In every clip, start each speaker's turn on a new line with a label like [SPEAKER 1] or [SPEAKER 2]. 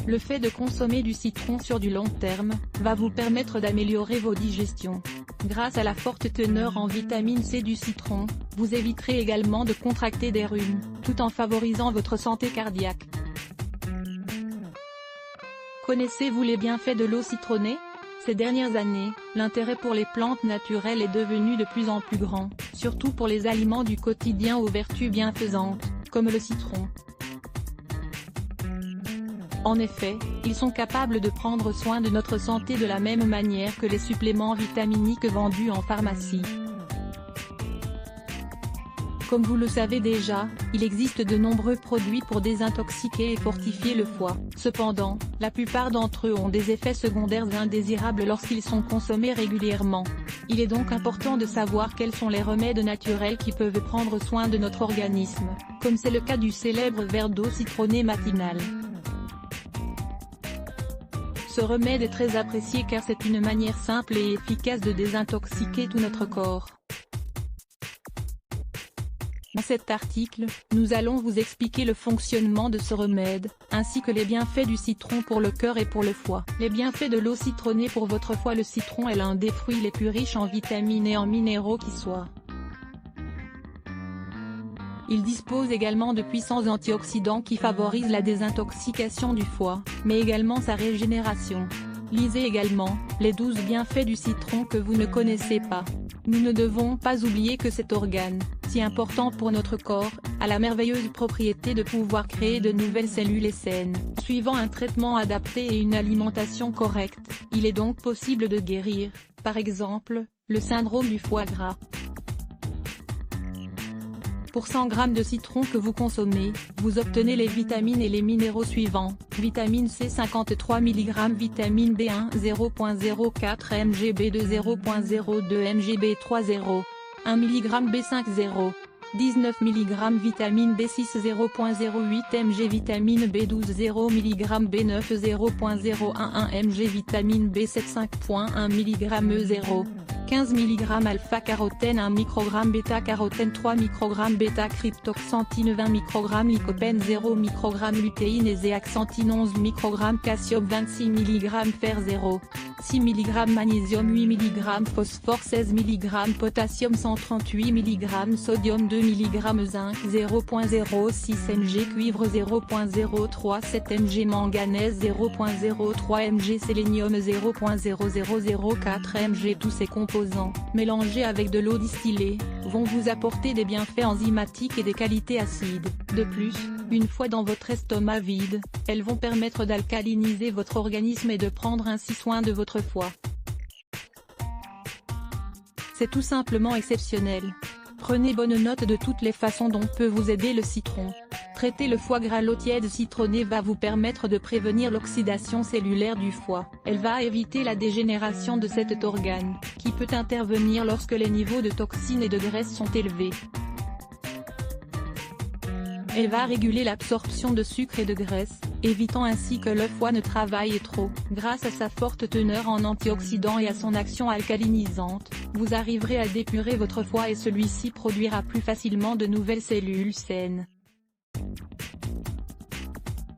[SPEAKER 1] Le fait de consommer du citron sur du long terme, va vous permettre d'améliorer vos digestions. Grâce à la forte teneur en vitamine C du citron, vous éviterez également de contracter des rhumes, tout en favorisant votre santé cardiaque. Connaissez-vous les bienfaits de l'eau citronnée ? Ces dernières années, l'intérêt pour les plantes naturelles est devenu de plus en plus grand, surtout pour les aliments du quotidien aux vertus bienfaisantes, comme le citron. En effet, ils sont capables de prendre soin de notre santé de la même manière que les suppléments vitaminiques vendus en pharmacie. Comme vous le savez déjà, il existe de nombreux produits pour désintoxiquer et fortifier le foie. Cependant, la plupart d'entre eux ont des effets secondaires indésirables lorsqu'ils sont consommés régulièrement. Il est donc important de savoir quels sont les remèdes naturels qui peuvent prendre soin de notre organisme, comme c'est le cas du célèbre verre d'eau citronnée matinale. Ce remède est très apprécié car c'est une manière simple et efficace de désintoxiquer tout notre corps. Dans cet article, nous allons vous expliquer le fonctionnement de ce remède, ainsi que les bienfaits du citron pour le cœur et pour le foie. Les bienfaits de l'eau citronnée pour votre foie. Le citron est l'un des fruits les plus riches en vitamines et en minéraux qui soient. Il dispose également de puissants antioxydants qui favorisent la désintoxication du foie, mais également sa régénération. Lisez également les 12 bienfaits du citron que vous ne connaissez pas. Nous ne devons pas oublier que cet organe, si important pour notre corps, a la merveilleuse propriété de pouvoir créer de nouvelles cellules saines. Suivant un traitement adapté et une alimentation correcte, il est donc possible de guérir, par exemple, le syndrome du foie gras. Pour 100 g de citron que vous consommez, vous obtenez les vitamines et les minéraux suivants: vitamine C 53 mg, vitamine B1 0.04 mg, B2 0.02 mg, B3 0. 1 mg, B5 0. 19 mg, vitamine B6 0.08 mg, vitamine B12 0 mg, B9 0.011 mg, vitamine B7 5.1 mg, 0. 15 mg alpha-carotène, 1 microgramme bêta-carotène, 3 microgrammes bêta-cryptoxanthine, 20 microgrammes lycopène, 0 microgramme lutéine et zéaxanthine, 11 microgrammes calcium, 26 mg fer, 0. 6 mg magnésium, 8 mg phosphore, 16 mg potassium, 138 mg sodium, 2 mg zinc, 0.06 mg cuivre, 0.037 mg manganèse, 0.03 mg sélénium, 0.0004 mg. Tous ces composants, mélangés avec de l'eau distillée, vont vous apporter des bienfaits enzymatiques et des qualités acides. De plus, une fois dans votre estomac vide, elles vont permettre d'alcaliniser votre organisme et de prendre ainsi soin de votre foie. C'est tout simplement exceptionnel. Prenez bonne note de toutes les façons dont peut vous aider le citron. Traiter le foie gras. L'eau tiède citronnée va vous permettre de prévenir l'oxydation cellulaire du foie. Elle va éviter la dégénération de cet organe, qui peut intervenir lorsque les niveaux de toxines et de graisse sont élevés. Elle va réguler l'absorption de sucre et de graisse, évitant ainsi que le foie ne travaille trop. Grâce à sa forte teneur en antioxydants et à son action alcalinisante, vous arriverez à dépurer votre foie et celui-ci produira plus facilement de nouvelles cellules saines.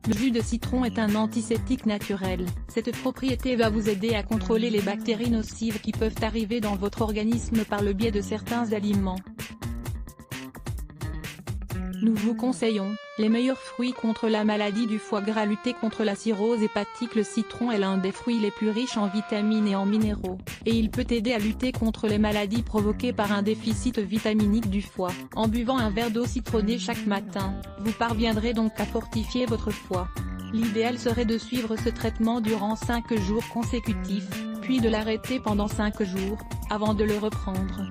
[SPEAKER 1] Le jus de citron est un antiseptique naturel. Cette propriété va vous aider à contrôler les bactéries nocives qui peuvent arriver dans votre organisme par le biais de certains aliments. Nous vous conseillons les meilleurs fruits contre la maladie du foie gras. Lutter contre la cirrhose hépatique. Le citron est l'un des fruits les plus riches en vitamines et en minéraux, et il peut aider à lutter contre les maladies provoquées par un déficit vitaminique du foie. En buvant un verre d'eau citronnée chaque matin, vous parviendrez donc à fortifier votre foie. L'idéal serait de suivre ce traitement durant 5 jours consécutifs, puis de l'arrêter pendant 5 jours, avant de le reprendre.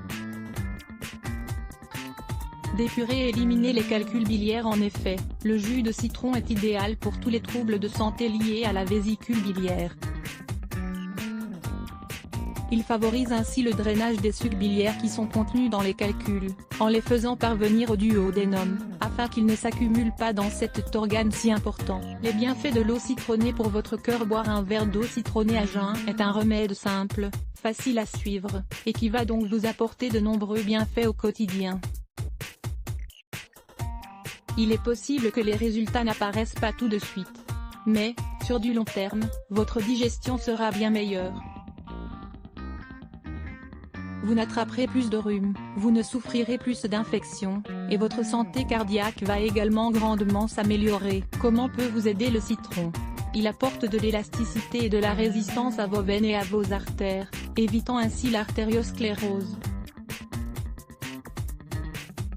[SPEAKER 1] D'épurer et éliminer les calculs biliaires. En effet, le jus de citron est idéal pour tous les troubles de santé liés à la vésicule biliaire. Il favorise ainsi le drainage des sucs biliaires qui sont contenus dans les calculs, en les faisant parvenir au duodénum, afin qu'ils ne s'accumulent pas dans cet organe si important. Les bienfaits de l'eau citronnée pour votre cœur. Boire un verre d'eau citronnée à jeun est un remède simple, facile à suivre, et qui va donc vous apporter de nombreux bienfaits au quotidien. Il est possible que les résultats n'apparaissent pas tout de suite. Mais, sur du long terme, votre digestion sera bien meilleure. Vous n'attraperez plus de rhume, vous ne souffrirez plus d'infections, et votre santé cardiaque va également grandement s'améliorer. Comment peut vous aider le citron? Il apporte de l'élasticité et de la résistance à vos veines et à vos artères, évitant ainsi l'artériosclérose.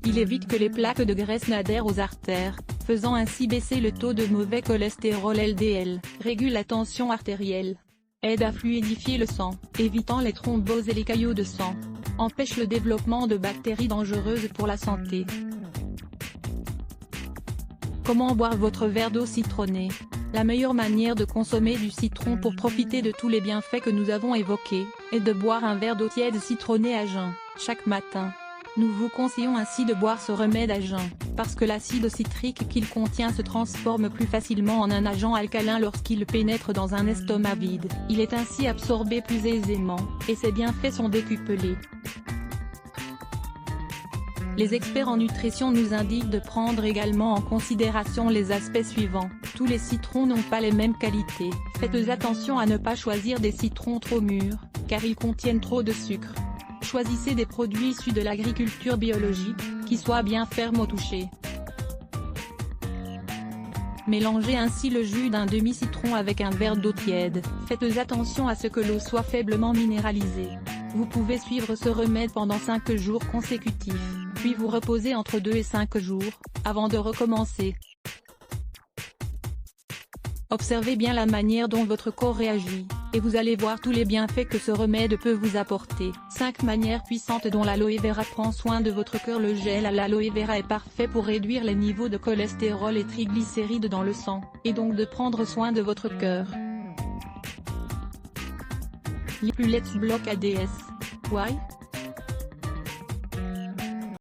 [SPEAKER 1] Il évite que les plaques de graisse n'adhèrent aux artères, faisant ainsi baisser le taux de mauvais cholestérol LDL, régule la tension artérielle, aide à fluidifier le sang, évitant les thromboses et les caillots de sang, empêche le développement de bactéries dangereuses pour la santé. Comment boire votre verre d'eau citronnée? La meilleure manière de consommer du citron pour profiter de tous les bienfaits que nous avons évoqués, est de boire un verre d'eau tiède citronnée à jeun, chaque matin. Nous vous conseillons ainsi de boire ce remède à jeun, parce que l'acide citrique qu'il contient se transforme plus facilement en un agent alcalin lorsqu'il pénètre dans un estomac vide. Il est ainsi absorbé plus aisément, et ses bienfaits sont décuplés. Les experts en nutrition nous indiquent de prendre également en considération les aspects suivants. Tous les citrons n'ont pas les mêmes qualités. Faites attention à ne pas choisir des citrons trop mûrs, car ils contiennent trop de sucre. Choisissez des produits issus de l'agriculture biologique, qui soient bien fermes au toucher. Mélangez ainsi le jus d'un demi-citron avec un verre d'eau tiède. Faites attention à ce que l'eau soit faiblement minéralisée. Vous pouvez suivre ce remède pendant 5 jours consécutifs, puis vous reposer entre 2 et 5 jours, avant de recommencer. Observez bien la manière dont votre corps réagit, et vous allez voir tous les bienfaits que ce remède peut vous apporter. 5 manières puissantes dont l'aloe vera prend soin de votre cœur. Le gel à l'aloe vera est parfait pour réduire les niveaux de cholestérol et triglycérides dans le sang, et donc de prendre soin de votre cœur. Lipulets bloque ADS. Why?